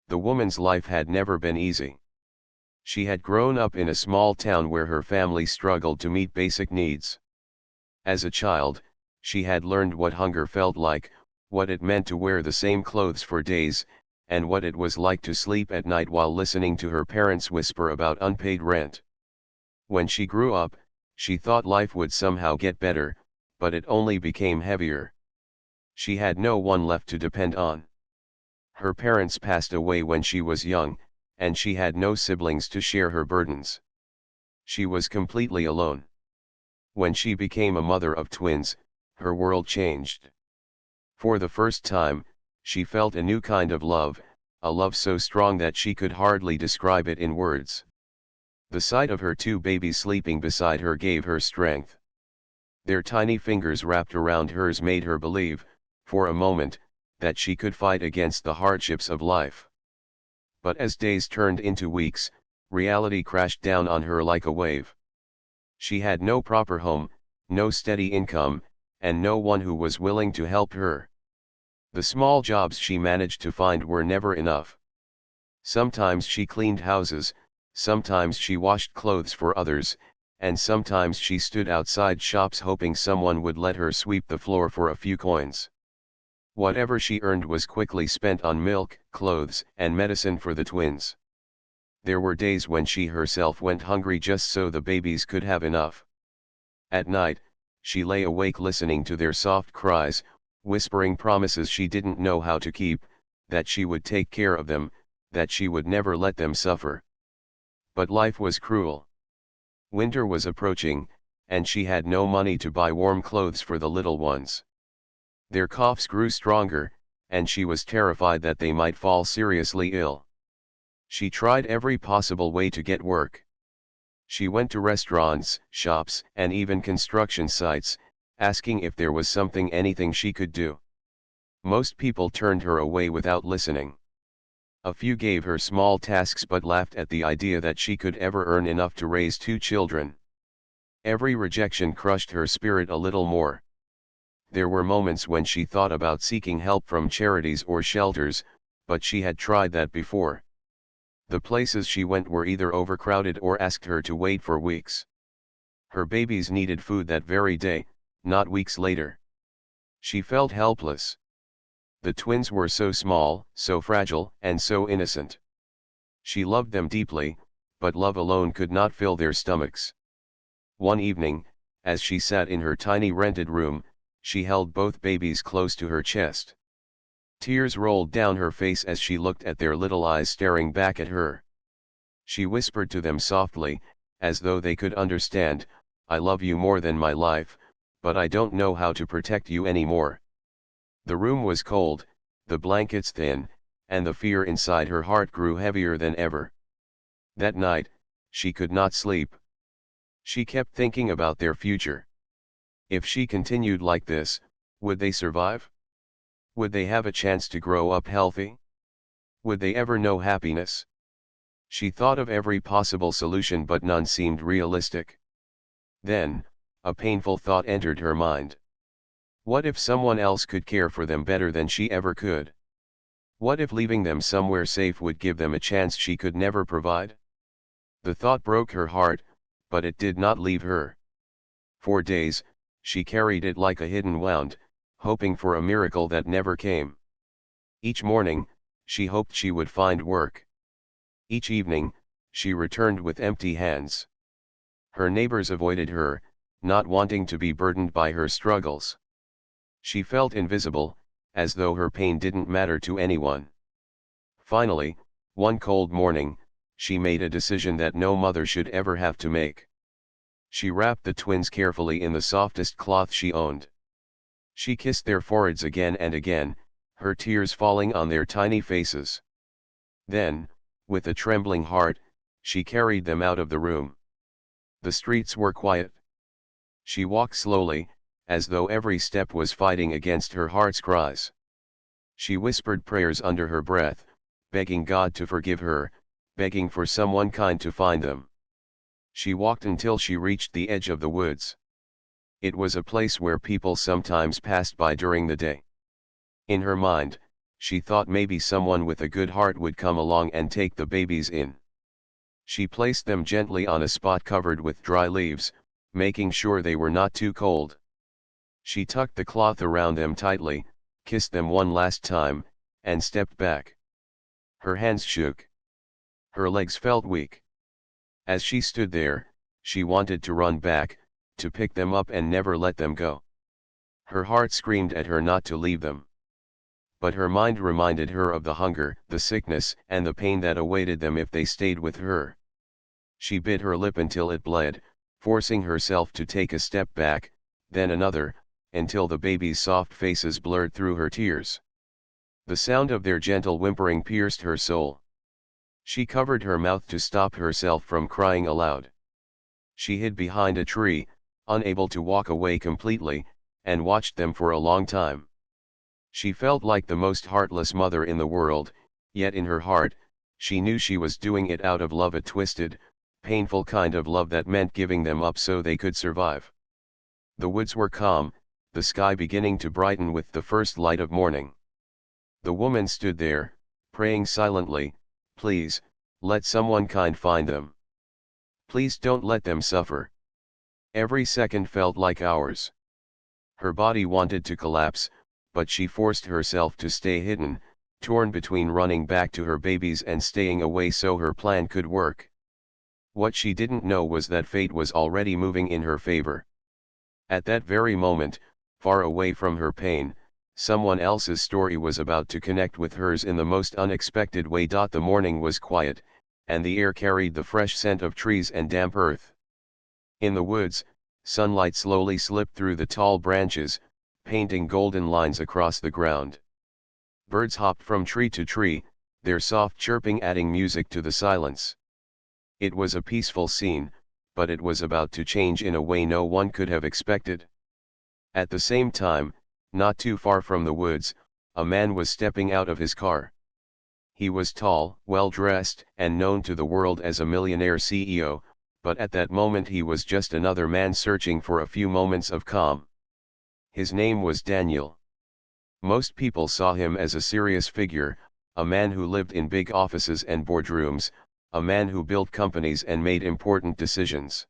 The woman's life had never been easy. She had grown up in a small town where her family struggled to meet basic needs. As a child, she had learned what hunger felt like, what it meant to wear the same clothes for days, and what it was like to sleep at night while listening to her parents whisper about unpaid rent. When she grew up, she thought life would somehow get better, but it only became heavier. She had no one left to depend on. Her parents passed away when she was young, and she had no siblings to share her burdens. She was completely alone. When she became a mother of twins, her world changed. For the first time, she felt a new kind of love, a love so strong that she could hardly describe it in words. The sight of her two babies sleeping beside her gave her strength. Their tiny fingers wrapped around hers made her believe, for a moment, that she could fight against the hardships of life. But as days turned into weeks, reality crashed down on her like a wave. She had no proper home, no steady income, and no one who was willing to help her. The small jobs she managed to find were never enough. Sometimes she cleaned houses, sometimes she washed clothes for others, and sometimes she stood outside shops hoping someone would let her sweep the floor for a few coins. Whatever she earned was quickly spent on milk, clothes, and medicine for the twins. There were days when she herself went hungry just so the babies could have enough. At night, she lay awake listening to their soft cries, whispering promises she didn't know how to keep, that she would take care of them, that she would never let them suffer. But life was cruel. Winter was approaching, and she had no money to buy warm clothes for the little ones. Their coughs grew stronger, and she was terrified that they might fall seriously ill. She tried every possible way to get work. She went to restaurants, shops, and even construction sites, asking if there was anything she could do. Most people turned her away without listening. A few gave her small tasks but laughed at the idea that she could ever earn enough to raise 2 children. Every rejection crushed her spirit a little more. There were moments when she thought about seeking help from charities or shelters, but she had tried that before. The places she went were either overcrowded or asked her to wait for weeks. Her babies needed food that very day, not weeks later. She felt helpless. The twins were so small, so fragile, and so innocent. She loved them deeply, but love alone could not fill their stomachs. One evening, as she sat in her tiny rented room, she held both babies close to her chest. Tears rolled down her face as she looked at their little eyes staring back at her. She whispered to them softly, as though they could understand, "I love you more than my life, but I don't know how to protect you anymore." The room was cold, the blankets thin, and the fear inside her heart grew heavier than ever. That night, she could not sleep. She kept thinking about their future. If she continued like this, would they survive? Would they have a chance to grow up healthy? Would they ever know happiness? She thought of every possible solution but none seemed realistic. Then, a painful thought entered her mind. What if someone else could care for them better than she ever could? What if leaving them somewhere safe would give them a chance she could never provide? The thought broke her heart, but it did not leave her. For days, she carried it like a hidden wound, hoping for a miracle that never came. Each morning, she hoped she would find work. Each evening, she returned with empty hands. Her neighbors avoided her, not wanting to be burdened by her struggles. She felt invisible, as though her pain didn't matter to anyone. Finally, one cold morning, she made a decision that no mother should ever have to make. She wrapped the twins carefully in the softest cloth she owned. She kissed their foreheads again and again, her tears falling on their tiny faces. Then, with a trembling heart, she carried them out of the room. The streets were quiet. She walked slowly, as though every step was fighting against her heart's cries. She whispered prayers under her breath, begging God to forgive her, begging for someone kind to find them. She walked until she reached the edge of the woods. It was a place where people sometimes passed by during the day. In her mind, She thought maybe someone with a good heart would come along and take the babies in. She placed them gently on a spot covered with dry leaves, making sure they were not too cold. She tucked the cloth around them tightly, kissed them one last time, and stepped back. Her hands shook. Her legs felt weak. As she stood there, she wanted to run back, to pick them up and never let them go. Her heart screamed at her not to leave them. But her mind reminded her of the hunger, the sickness, and the pain that awaited them if they stayed with her. She bit her lip until it bled, forcing herself to take a step back, then another, until the babies' soft faces blurred through her tears. The sound of their gentle whimpering pierced her soul. She covered her mouth to stop herself from crying aloud. She hid behind a tree, unable to walk away completely, and watched them for a long time. She felt like the most heartless mother in the world, yet in her heart, she knew she was doing it out of love, a twisted, painful kind of love that meant giving them up so they could survive. The woods were calm, the sky beginning to brighten with the first light of morning. The woman stood there, praying silently, "Please, let someone kind find them. Please don't let them suffer." Every second felt like hours. Her body wanted to collapse, but she forced herself to stay hidden, torn between running back to her babies and staying away so her plan could work. What she didn't know was that fate was already moving in her favor. At that very moment, far away from her pain, someone else's story was about to connect with hers in the most unexpected way. The morning was quiet, and the air carried the fresh scent of trees and damp earth. In the woods, sunlight slowly slipped through the tall branches, painting golden lines across the ground. Birds hopped from tree to tree, their soft chirping adding music to the silence. It was a peaceful scene, but it was about to change in a way no one could have expected. At the same time, not too far from the woods, a man was stepping out of his car. He was tall, well-dressed, and known to the world as a millionaire CEO, but at that moment he was just another man searching for a few moments of calm. His name was Daniel. Most people saw him as a serious figure, a man who lived in big offices and boardrooms, a man who built companies and made important decisions.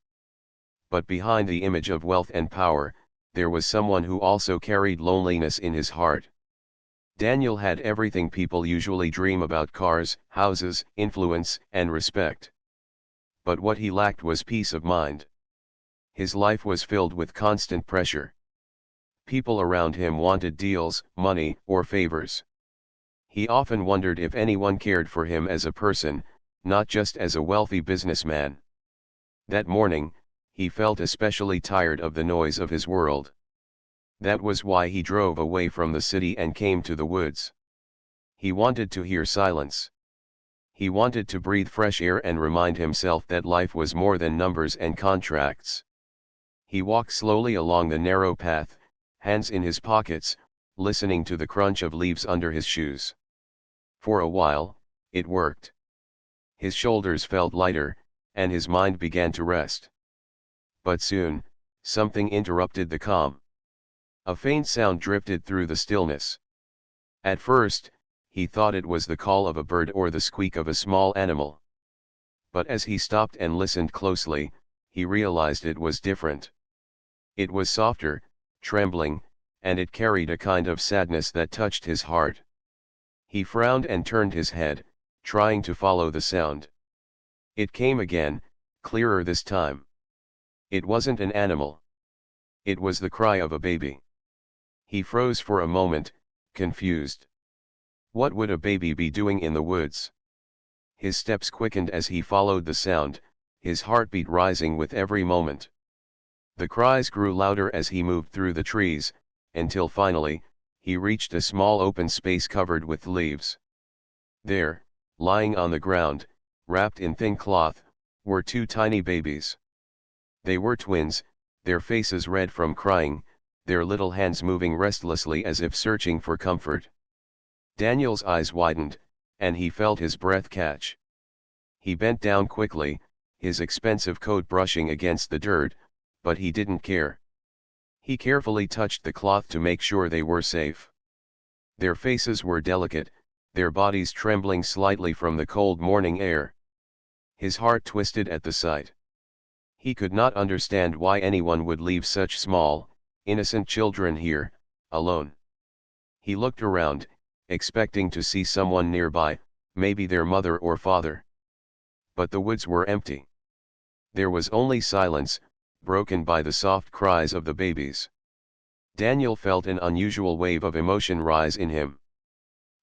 But behind the image of wealth and power, there was someone who also carried loneliness in his heart. Daniel had everything people usually dream about: cars, houses, influence, and respect. But what he lacked was peace of mind. His life was filled with constant pressure. People around him wanted deals, money, or favors. He often wondered if anyone cared for him as a person, not just as a wealthy businessman. That morning, he felt especially tired of the noise of his world. That was why he drove away from the city and came to the woods. He wanted to hear silence. He wanted to breathe fresh air and remind himself that life was more than numbers and contracts. He walked slowly along the narrow path, hands in his pockets, listening to the crunch of leaves under his shoes. For a while, it worked. His shoulders felt lighter, and his mind began to rest. But soon, something interrupted the calm. A faint sound drifted through the stillness. At first, he thought it was the call of a bird or the squeak of a small animal. But as he stopped and listened closely, he realized it was different. It was softer, trembling, and it carried a kind of sadness that touched his heart. He frowned and turned his head, trying to follow the sound. It came again, clearer this time. It wasn't an animal. It was the cry of a baby. He froze for a moment, confused. What would a baby be doing in the woods? His steps quickened as he followed the sound, his heartbeat rising with every moment. The cries grew louder as he moved through the trees, until finally, he reached a small open space covered with leaves. There, lying on the ground, wrapped in thin cloth, were two tiny babies. They were twins, their faces red from crying, their little hands moving restlessly as if searching for comfort. Daniel's eyes widened, and he felt his breath catch. He bent down quickly, his expensive coat brushing against the dirt, but he didn't care. He carefully touched the cloth to make sure they were safe. Their faces were delicate, their bodies trembling slightly from the cold morning air. His heart twisted at the sight. He could not understand why anyone would leave such small, innocent children here, alone. He looked around, expecting to see someone nearby, maybe their mother or father. But the woods were empty. There was only silence, broken by the soft cries of the babies. Daniel felt an unusual wave of emotion rise in him.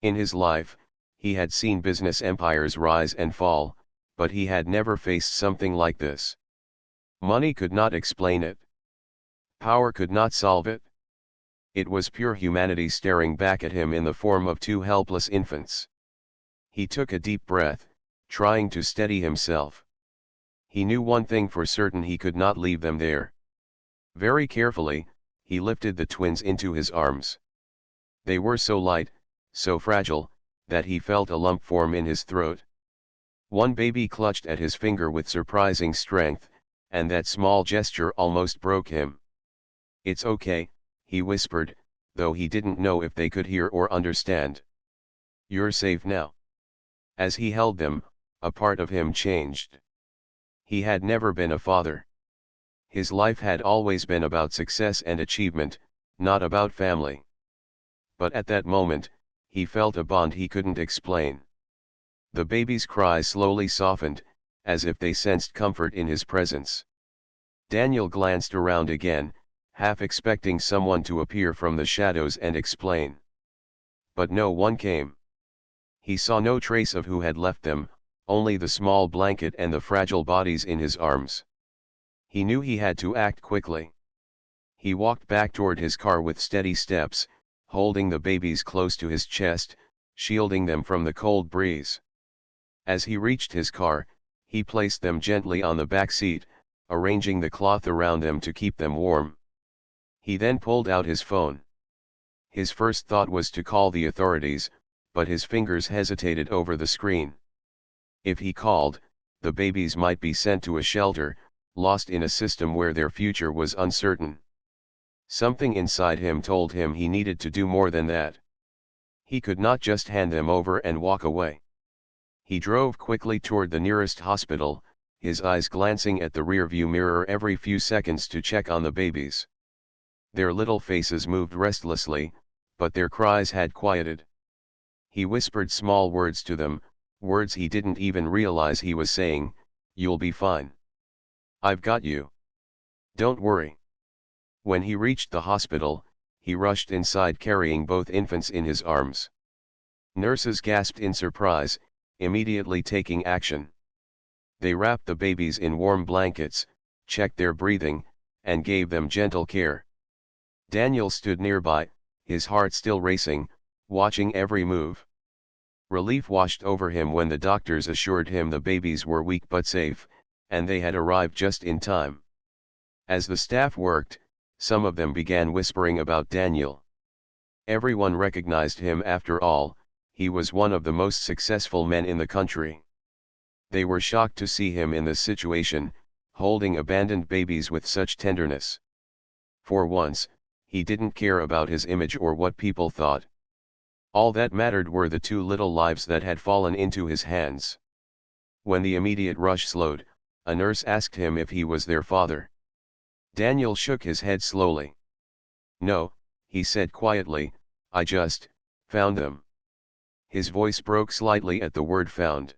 In his life, he had seen business empires rise and fall, but he had never faced something like this. Money could not explain it. Power could not solve it. It was pure humanity staring back at him in the form of two helpless infants. He took a deep breath, trying to steady himself. He knew one thing for certain: he could not leave them there. Very carefully, he lifted the twins into his arms. They were so light, so fragile, that he felt a lump form in his throat. One baby clutched at his finger with surprising strength, and that small gesture almost broke him. "It's okay," he whispered, though he didn't know if they could hear or understand. "You're safe now." As he held them, a part of him changed. He had never been a father. His life had always been about success and achievement, not about family. But at that moment, he felt a bond he couldn't explain. The baby's cries slowly softened, as if they sensed comfort in his presence. Daniel glanced around again, half expecting someone to appear from the shadows and explain. But no one came. He saw no trace of who had left them, only the small blanket and the fragile bodies in his arms. He knew he had to act quickly. He walked back toward his car with steady steps, holding the babies close to his chest, shielding them from the cold breeze. As he reached his car, he placed them gently on the back seat, arranging the cloth around them to keep them warm. He then pulled out his phone. His first thought was to call the authorities, but his fingers hesitated over the screen. If he called, the babies might be sent to a shelter, lost in a system where their future was uncertain. Something inside him told him he needed to do more than that. He could not just hand them over and walk away. He drove quickly toward the nearest hospital, his eyes glancing at the rearview mirror every few seconds to check on the babies. Their little faces moved restlessly, but their cries had quieted. He whispered small words to them, words he didn't even realize he was saying: "You'll be fine. I've got you. Don't worry." When he reached the hospital, he rushed inside carrying both infants in his arms. Nurses gasped in surprise, immediately taking action. They wrapped the babies in warm blankets, checked their breathing, and gave them gentle care. Daniel stood nearby, his heart still racing, watching every move. Relief washed over him when the doctors assured him the babies were weak but safe, and they had arrived just in time. As the staff worked, some of them began whispering about Daniel. Everyone recognized him after all, he was one of the most successful men in the country. They were shocked to see him in this situation, holding abandoned babies with such tenderness. For once, he didn't care about his image or what people thought. All that mattered were the two little lives that had fallen into his hands. When the immediate rush slowed, a nurse asked him if he was their father. Daniel shook his head slowly. "No," he said quietly, "I just found them." His voice broke slightly at the word "found."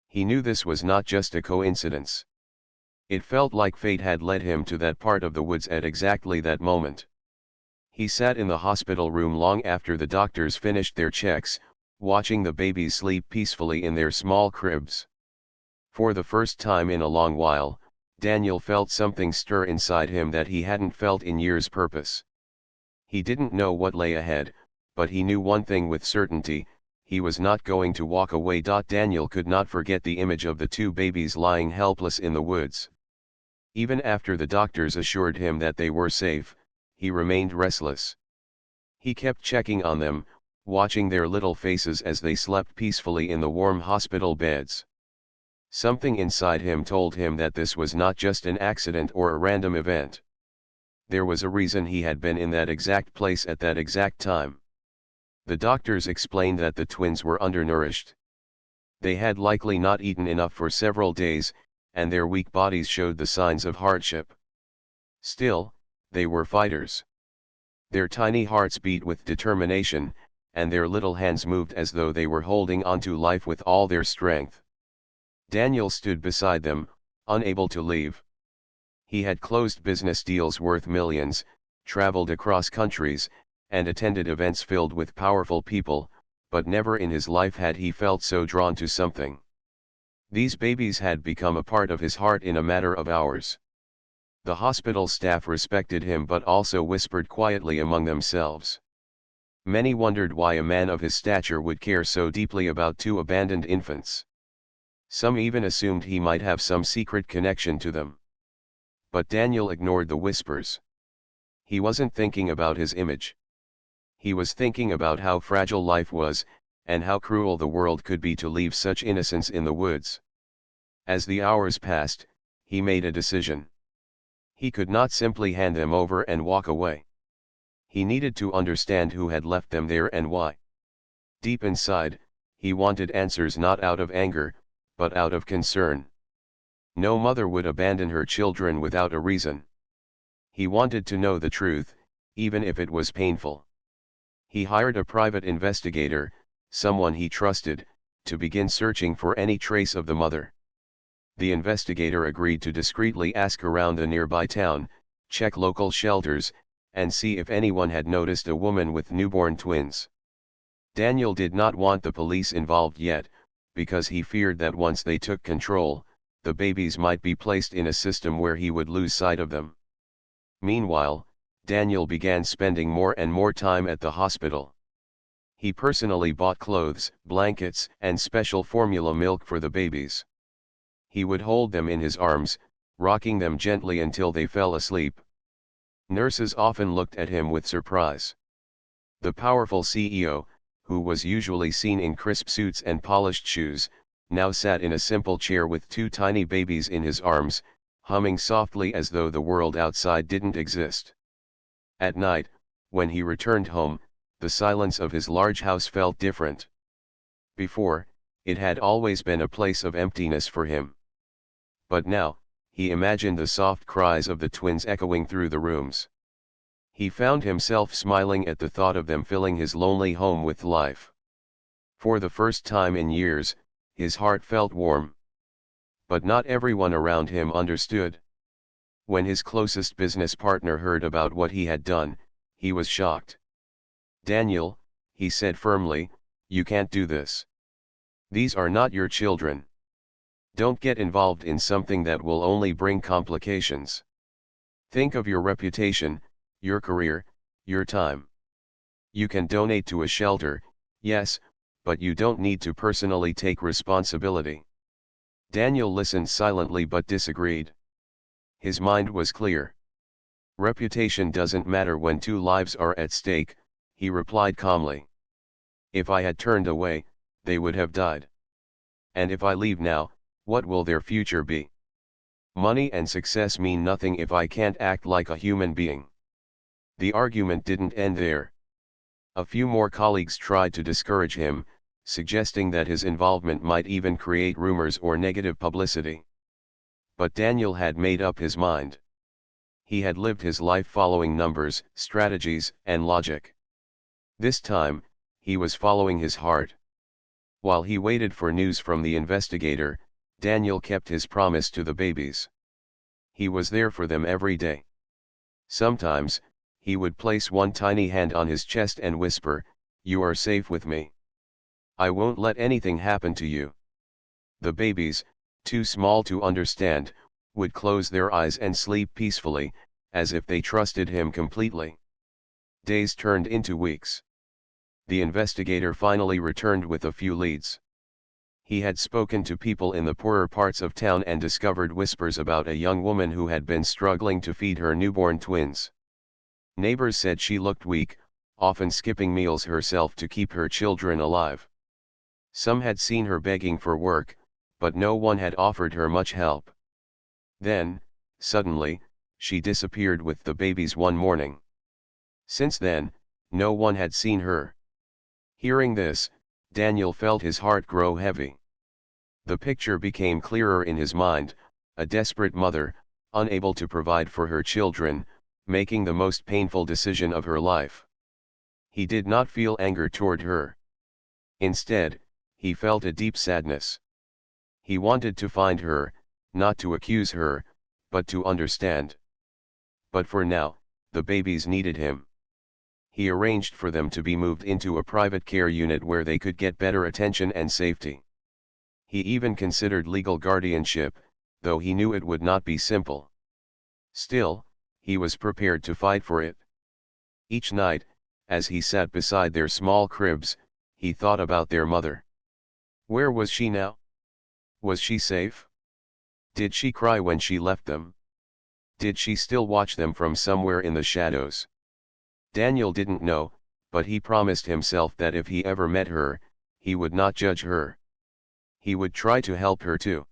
He knew this was not just a coincidence. It felt like fate had led him to that part of the woods at exactly that moment. He sat in the hospital room long after the doctors finished their checks, watching the babies sleep peacefully in their small cribs. For the first time in a long while, Daniel felt something stir inside him that he hadn't felt in years. Purpose. He didn't know what lay ahead, but he knew one thing with certainty: he was not going to walk away. Daniel could not forget the image of the two babies lying helpless in the woods. Even after the doctors assured him that they were safe, he remained restless. He kept checking on them, watching their little faces as they slept peacefully in the warm hospital beds. Something inside him told him that this was not just an accident or a random event. There was a reason he had been in that exact place at that exact time. The doctors explained that the twins were undernourished. They had likely not eaten enough for several days, and their weak bodies showed the signs of hardship. Still, they were fighters. Their tiny hearts beat with determination, and their little hands moved as though they were holding onto life with all their strength. Daniel stood beside them, unable to leave. He had closed business deals worth millions, traveled across countries, and attended events filled with powerful people, but never in his life had he felt so drawn to something. These babies had become a part of his heart in a matter of hours. The hospital staff respected him but also whispered quietly among themselves. Many wondered why a man of his stature would care so deeply about two abandoned infants. Some even assumed he might have some secret connection to them. But Daniel ignored the whispers. He wasn't thinking about his image. He was thinking about how fragile life was, and how cruel the world could be to leave such innocence in the woods. As the hours passed, he made a decision. He could not simply hand them over and walk away. He needed to understand who had left them there and why. Deep inside, he wanted answers not out of anger, but out of concern. No mother would abandon her children without a reason. He wanted to know the truth, even if it was painful. He hired a private investigator, someone he trusted, to begin searching for any trace of the mother. The investigator agreed to discreetly ask around the nearby town, check local shelters, and see if anyone had noticed a woman with newborn twins. Daniel did not want the police involved yet, because he feared that once they took control, the babies might be placed in a system where he would lose sight of them. Meanwhile, Daniel began spending more and more time at the hospital. He personally bought clothes, blankets, and special formula milk for the babies. He would hold them in his arms, rocking them gently until they fell asleep. Nurses often looked at him with surprise. The powerful CEO, who was usually seen in crisp suits and polished shoes, now sat in a simple chair with two tiny babies in his arms, humming softly as though the world outside didn't exist. At night, when he returned home, the silence of his large house felt different. Before, it had always been a place of emptiness for him. But now, he imagined the soft cries of the twins echoing through the rooms. He found himself smiling at the thought of them filling his lonely home with life. For the first time in years, his heart felt warm. But not everyone around him understood. When his closest business partner heard about what he had done, he was shocked. "Daniel," he said firmly, "you can't do this. These are not your children. Don't get involved in something that will only bring complications. Think of your reputation, your career, your time. You can donate to a shelter, yes, but you don't need to personally take responsibility." Daniel listened silently but disagreed. His mind was clear. "Reputation doesn't matter when two lives are at stake," he replied calmly. "If I had turned away, they would have died. And if I leave now, what will their future be? Money and success mean nothing if I can't act like a human being." The argument didn't end there. A few more colleagues tried to discourage him, suggesting that his involvement might even create rumors or negative publicity. But Daniel had made up his mind. He had lived his life following numbers, strategies, and logic. This time, he was following his heart. While he waited for news from the investigator, Daniel kept his promise to the babies. He was there for them every day. Sometimes, he would place one tiny hand on his chest and whisper, "You are safe with me. I won't let anything happen to you." The babies, too small to understand, would close their eyes and sleep peacefully, as if they trusted him completely. Days turned into weeks. The investigator finally returned with a few leads. He had spoken to people in the poorer parts of town and discovered whispers about a young woman who had been struggling to feed her newborn twins. Neighbors said she looked weak, often skipping meals herself to keep her children alive. Some had seen her begging for work, but no one had offered her much help. Then, suddenly, she disappeared with the babies one morning. Since then, no one had seen her. Hearing this, Daniel felt his heart grow heavy. The picture became clearer in his mind, a desperate mother, unable to provide for her children, making the most painful decision of her life. He did not feel anger toward her. Instead, he felt a deep sadness. He wanted to find her, not to accuse her, but to understand. But for now, the babies needed him. He arranged for them to be moved into a private care unit where they could get better attention and safety. He even considered legal guardianship, though he knew it would not be simple. Still, he was prepared to fight for it. Each night, as he sat beside their small cribs, he thought about their mother. Where was she now? Was she safe? Did she cry when she left them? Did she still watch them from somewhere in the shadows? Daniel didn't know, but he promised himself that if he ever met her, he would not judge her. He would try to help her too.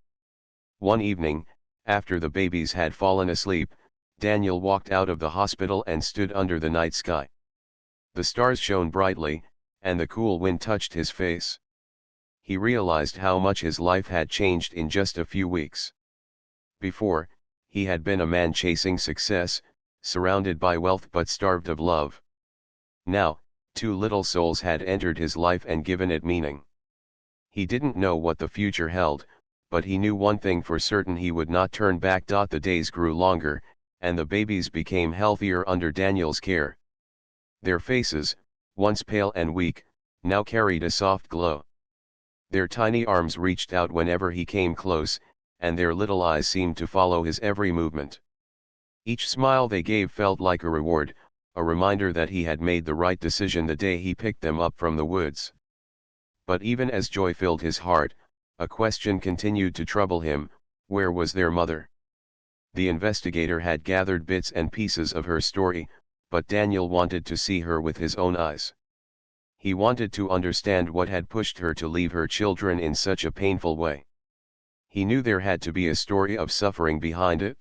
One evening, after the babies had fallen asleep, Daniel walked out of the hospital and stood under the night sky. The stars shone brightly, and the cool wind touched his face. He realized how much his life had changed in just a few weeks. Before, he had been a man chasing success, surrounded by wealth but starved of love. Now, two little souls had entered his life and given it meaning. He didn't know what the future held, but he knew one thing for certain: he would not turn back. The days grew longer, and the babies became healthier under Daniel's care. Their faces, once pale and weak, now carried a soft glow. Their tiny arms reached out whenever he came close, and their little eyes seemed to follow his every movement. Each smile they gave felt like a reward, a reminder that he had made the right decision the day he picked them up from the woods. But even as joy filled his heart, a question continued to trouble him: where was their mother? The investigator had gathered bits and pieces of her story, but Daniel wanted to see her with his own eyes. He wanted to understand what had pushed her to leave her children in such a painful way. He knew there had to be a story of suffering behind it.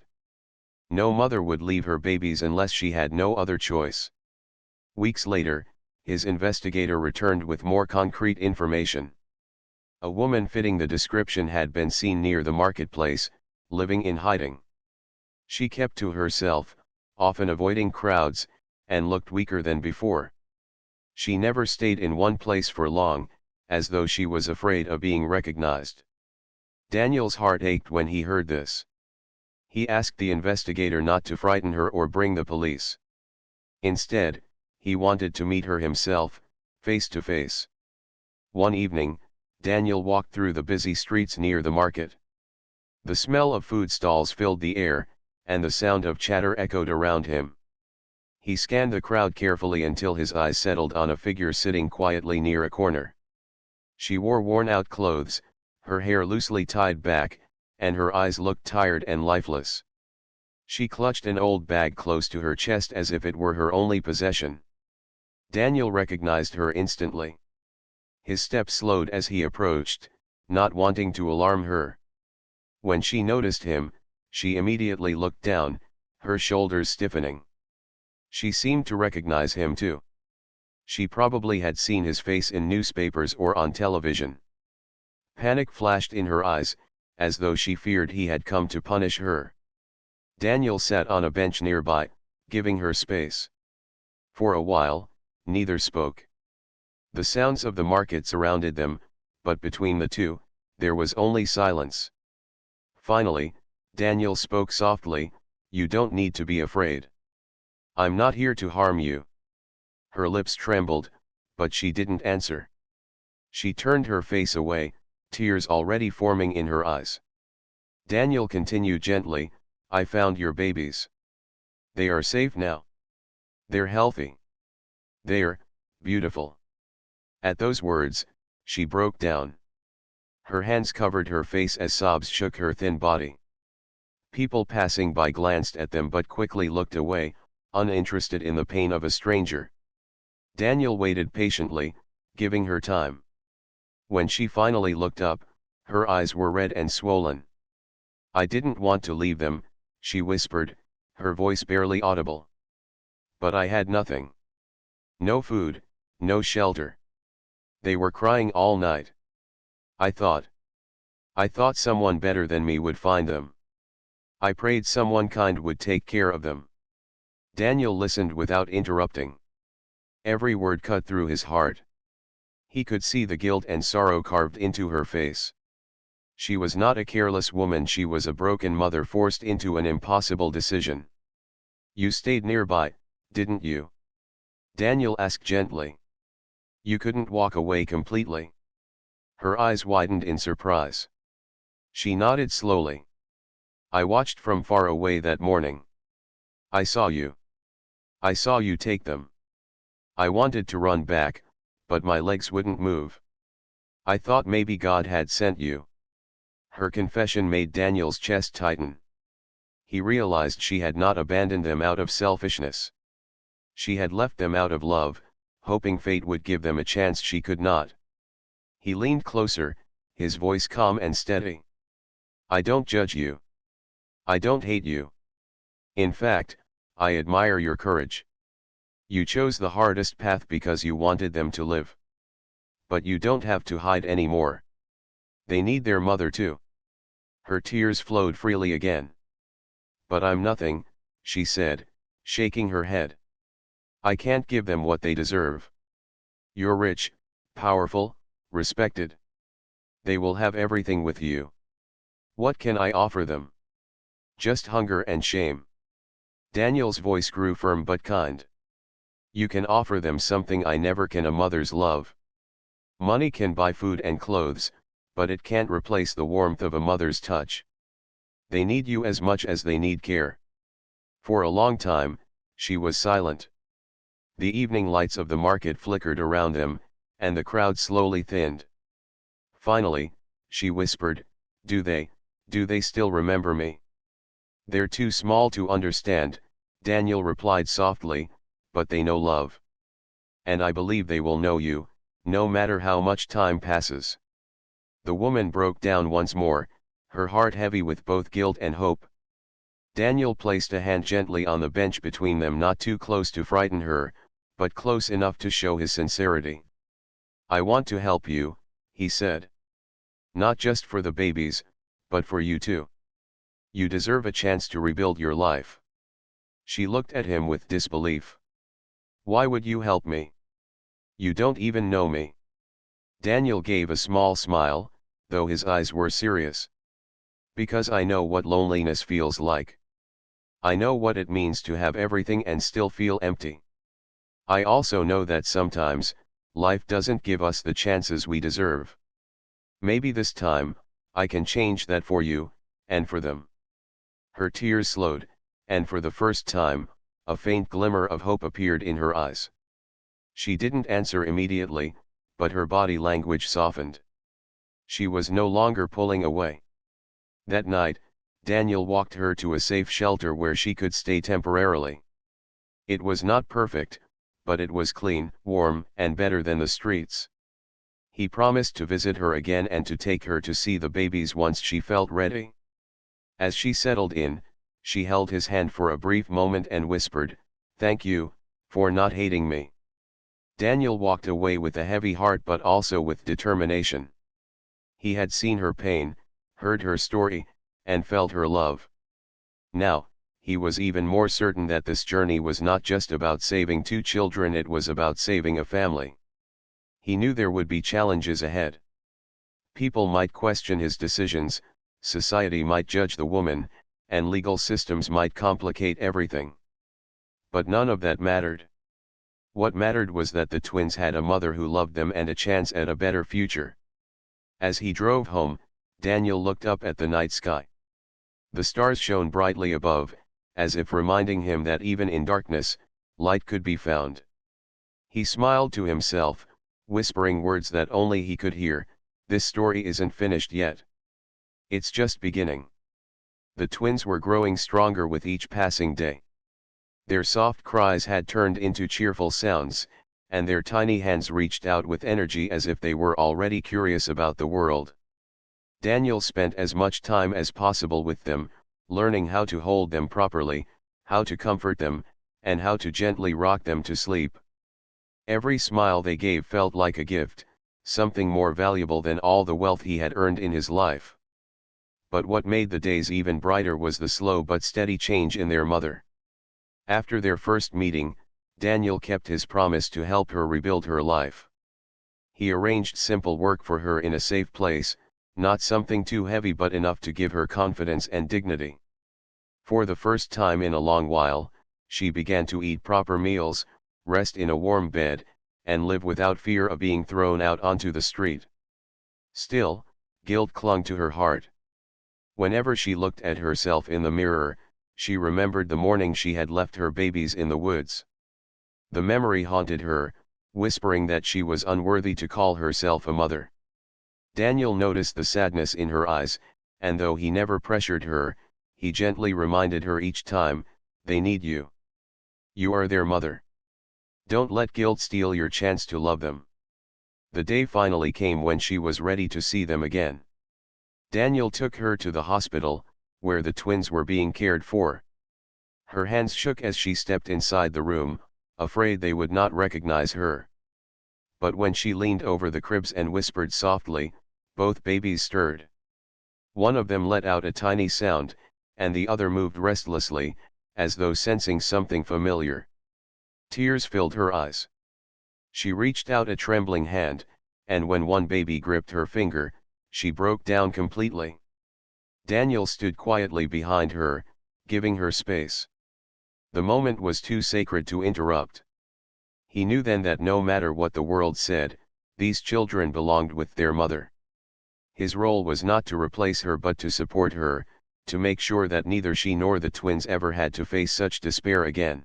No mother would leave her babies unless she had no other choice. Weeks later, his investigator returned with more concrete information. A woman fitting the description had been seen near the marketplace, living in hiding. She kept to herself, often avoiding crowds, and looked weaker than before. She never stayed in one place for long, as though she was afraid of being recognized. Daniel's heart ached when he heard this. He asked the investigator not to frighten her or bring the police. Instead, he wanted to meet her himself, face to face. One evening, Daniel walked through the busy streets near the market. The smell of food stalls filled the air, and the sound of chatter echoed around him. He scanned the crowd carefully until his eyes settled on a figure sitting quietly near a corner. She wore worn-out clothes, her hair loosely tied back, and her eyes looked tired and lifeless. She clutched an old bag close to her chest as if it were her only possession. Daniel recognized her instantly. His steps slowed as he approached, not wanting to alarm her. When she noticed him, she immediately looked down, her shoulders stiffening. She seemed to recognize him too. She probably had seen his face in newspapers or on television. Panic flashed in her eyes, as though she feared he had come to punish her. Daniel sat on a bench nearby, giving her space. For a while, neither spoke. The sounds of the market surrounded them, but between the two, there was only silence. Finally, Daniel spoke softly, "You don't need to be afraid. I'm not here to harm you." Her lips trembled, but she didn't answer. She turned her face away, tears already forming in her eyes. Daniel continued gently, "I found your babies. They are safe now. They're healthy. They're beautiful." At those words, she broke down. Her hands covered her face as sobs shook her thin body. People passing by glanced at them but quickly looked away, uninterested in the pain of a stranger. Daniel waited patiently, giving her time. When she finally looked up, her eyes were red and swollen. "I didn't want to leave them," she whispered, her voice barely audible. "But I had nothing. No food, no shelter. They were crying all night. I thought. I thought someone better than me would find them. I prayed someone kind would take care of them. Daniel listened without interrupting. Every word cut through his heart. He could see the guilt and sorrow carved into her face. She was not a careless woman, she was a broken mother forced into an impossible decision. You stayed nearby, didn't you? Daniel asked gently. You couldn't walk away completely? Her eyes widened in surprise. She nodded slowly. I watched from far away that morning. I saw you. I saw you take them. I wanted to run back, but my legs wouldn't move. I thought maybe God had sent you. Her confession made Daniel's chest tighten. He realized she had not abandoned them out of selfishness. She had left them out of love, hoping fate would give them a chance she could not. He leaned closer, his voice calm and steady. I don't judge you. I don't hate you. In fact, I admire your courage. You chose the hardest path because you wanted them to live. But you don't have to hide anymore. They need their mother too. Her tears flowed freely again. But I'm nothing, she said, shaking her head. I can't give them what they deserve. You're rich, powerful, respected. They will have everything with you. What can I offer them? Just hunger and shame. Daniel's voice grew firm but kind. You can offer them something I never can: a mother's love. Money can buy food and clothes, but it can't replace the warmth of a mother's touch. They need you as much as they need care. For a long time, she was silent. The evening lights of the market flickered around them, and the crowd slowly thinned. Finally, she whispered, do they still remember me? They're too small to understand, Daniel replied softly, but they know love. And I believe they will know you, no matter how much time passes. The woman broke down once more, her heart heavy with both guilt and hope. Daniel placed a hand gently on the bench between them, not too close to frighten her, but close enough to show his sincerity. I want to help you, he said. Not just for the babies, but for you too. You deserve a chance to rebuild your life. She looked at him with disbelief. Why would you help me? You don't even know me. Daniel gave a small smile, though his eyes were serious. Because I know what loneliness feels like. I know what it means to have everything and still feel empty. I also know that sometimes, life doesn't give us the chances we deserve. Maybe this time, I can change that for you, and for them. Her tears slowed, and for the first time, a faint glimmer of hope appeared in her eyes. She didn't answer immediately, but her body language softened. She was no longer pulling away. That night, Daniel walked her to a safe shelter where she could stay temporarily. It was not perfect, but it was clean, warm, and better than the streets. He promised to visit her again and to take her to see the babies once she felt ready. As she settled in, she held his hand for a brief moment and whispered, "Thank you, for not hating me." Daniel walked away with a heavy heart but also with determination. He had seen her pain, heard her story, and felt her love. Now, he was even more certain that this journey was not just about saving 2 children, it was about saving a family. He knew there would be challenges ahead. People might question his decisions, society might judge the woman, and legal systems might complicate everything. But none of that mattered. What mattered was that the twins had a mother who loved them and a chance at a better future. As he drove home, Daniel looked up at the night sky. The stars shone brightly above, as if reminding him that even in darkness, light could be found. He smiled to himself, whispering words that only he could hear, "This story isn't finished yet. It's just beginning." The twins were growing stronger with each passing day. Their soft cries had turned into cheerful sounds, and their tiny hands reached out with energy as if they were already curious about the world. Daniel spent as much time as possible with them, learning how to hold them properly, how to comfort them, and how to gently rock them to sleep. Every smile they gave felt like a gift, something more valuable than all the wealth he had earned in his life. But what made the days even brighter was the slow but steady change in their mother. After their first meeting, Daniel kept his promise to help her rebuild her life. He arranged simple work for her in a safe place, not something too heavy but enough to give her confidence and dignity. For the first time in a long while, she began to eat proper meals, rest in a warm bed, and live without fear of being thrown out onto the street. Still, guilt clung to her heart. Whenever she looked at herself in the mirror, she remembered the morning she had left her babies in the woods. The memory haunted her, whispering that she was unworthy to call herself a mother. Daniel noticed the sadness in her eyes, and though he never pressured her, he gently reminded her each time, "They need you. You are their mother. Don't let guilt steal your chance to love them." The day finally came when she was ready to see them again. Daniel took her to the hospital, where the twins were being cared for. Her hands shook as she stepped inside the room, afraid they would not recognize her. But when she leaned over the cribs and whispered softly, both babies stirred. One of them let out a tiny sound, and the other moved restlessly, as though sensing something familiar. Tears filled her eyes. She reached out a trembling hand, and when one baby gripped her finger, she broke down completely. Daniel stood quietly behind her, giving her space. The moment was too sacred to interrupt. He knew then that no matter what the world said, these children belonged with their mother. His role was not to replace her but to support her, to make sure that neither she nor the twins ever had to face such despair again.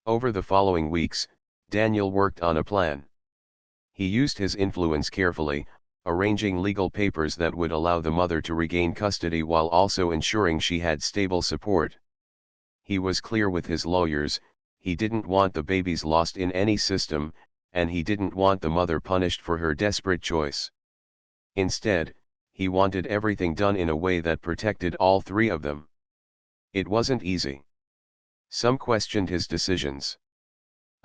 Over the following weeks, Daniel worked on a plan. He used his influence carefully, arranging legal papers that would allow the mother to regain custody while also ensuring she had stable support. He was clear with his lawyers, he didn't want the babies lost in any system, and he didn't want the mother punished for her desperate choice. Instead, he wanted everything done in a way that protected all three of them. It wasn't easy. Some questioned his decisions.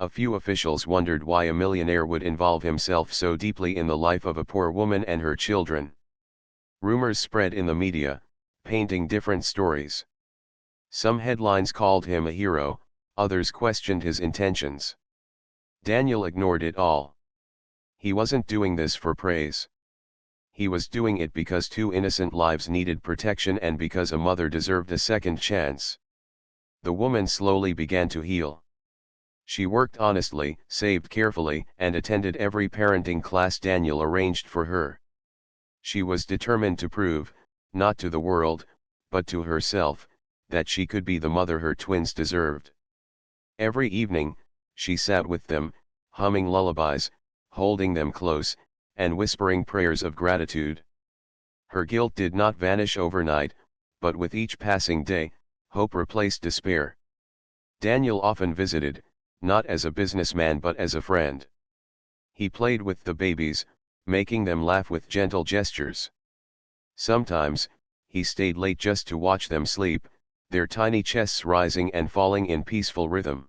A few officials wondered why a millionaire would involve himself so deeply in the life of a poor woman and her children. Rumors spread in the media, painting different stories. Some headlines called him a hero, others questioned his intentions. Daniel ignored it all. He wasn't doing this for praise. He was doing it because two innocent lives needed protection and because a mother deserved a second chance. The woman slowly began to heal. She worked honestly, saved carefully, and attended every parenting class Daniel arranged for her. She was determined to prove, not to the world, but to herself, that she could be the mother her twins deserved. Every evening, she sat with them, humming lullabies, holding them close, and whispering prayers of gratitude. Her guilt did not vanish overnight, but with each passing day, hope replaced despair. Daniel often visited, not as a businessman but as a friend. He played with the babies, making them laugh with gentle gestures. Sometimes, he stayed late just to watch them sleep, their tiny chests rising and falling in peaceful rhythm.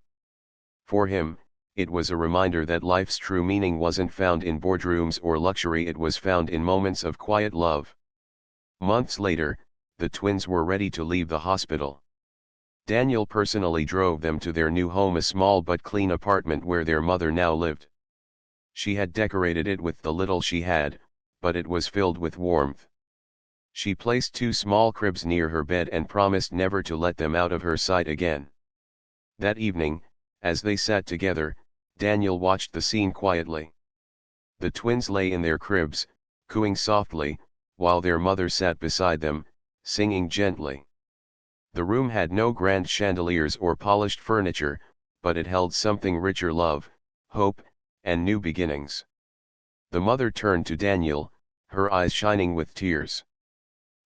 For him, it was a reminder that life's true meaning wasn't found in boardrooms or luxury, it was found in moments of quiet love. Months later, the twins were ready to leave the hospital. Daniel personally drove them to their new home, a small but clean apartment where their mother now lived. She had decorated it with the little she had, but it was filled with warmth. She placed two small cribs near her bed and promised never to let them out of her sight again. That evening, as they sat together, Daniel watched the scene quietly. The twins lay in their cribs, cooing softly, while their mother sat beside them, singing gently. The room had no grand chandeliers or polished furniture, but it held something richer: love, hope, and new beginnings. The mother turned to Daniel, her eyes shining with tears.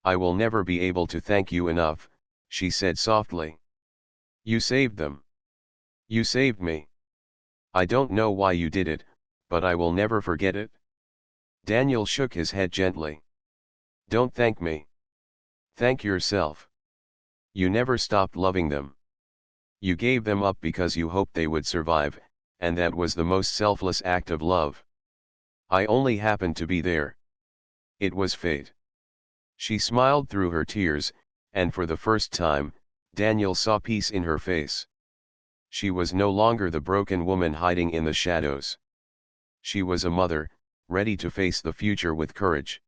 "I will never be able to thank you enough," she said softly. "You saved them. You saved me. I don't know why you did it, but I will never forget it." Daniel shook his head gently. "Don't thank me. Thank yourself. You never stopped loving them. You gave them up because you hoped they would survive, and that was the most selfless act of love. I only happened to be there. It was fate. She smiled through her tears, and for the first time, Daniel saw peace in her face. She was no longer the broken woman hiding in the shadows. She was a mother, ready to face the future with courage.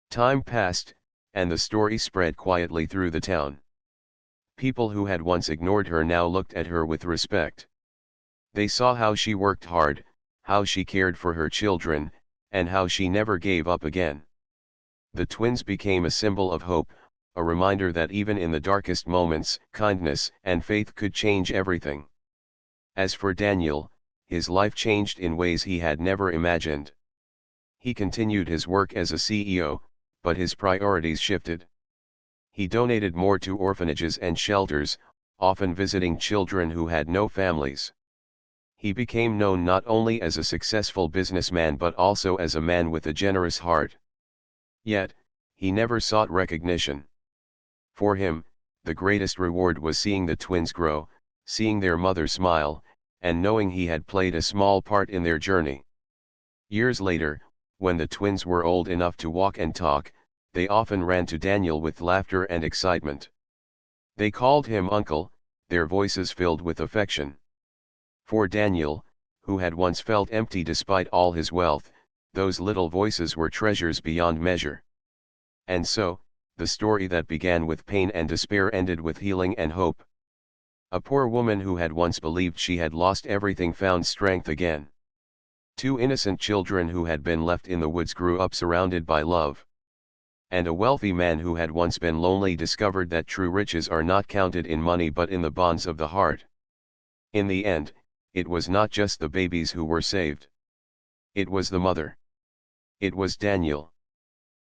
Time passed, and the story spread quietly through the town. People who had once ignored her now looked at her with respect. They saw how she worked hard, how she cared for her children, and how she never gave up again. The twins became a symbol of hope, a reminder that even in the darkest moments, kindness and faith could change everything. As for Daniel, his life changed in ways he had never imagined. He continued his work as a CEO, but his priorities shifted. He donated more to orphanages and shelters, often visiting children who had no families. He became known not only as a successful businessman but also as a man with a generous heart. Yet, he never sought recognition. For him, the greatest reward was seeing the twins grow, seeing their mother smile, and knowing he had played a small part in their journey. Years later, when the twins were old enough to walk and talk, they often ran to Daniel with laughter and excitement. They called him uncle, their voices filled with affection. For Daniel, who had once felt empty despite all his wealth, those little voices were treasures beyond measure. And so, the story that began with pain and despair ended with healing and hope. A poor woman who had once believed she had lost everything found strength again. Two innocent children who had been left in the woods grew up surrounded by love. And a wealthy man who had once been lonely discovered that true riches are not counted in money but in the bonds of the heart. In the end, it was not just the babies who were saved. It was the mother. It was Daniel.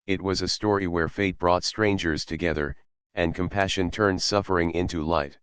It was a story where fate brought strangers together, and compassion turned suffering into light.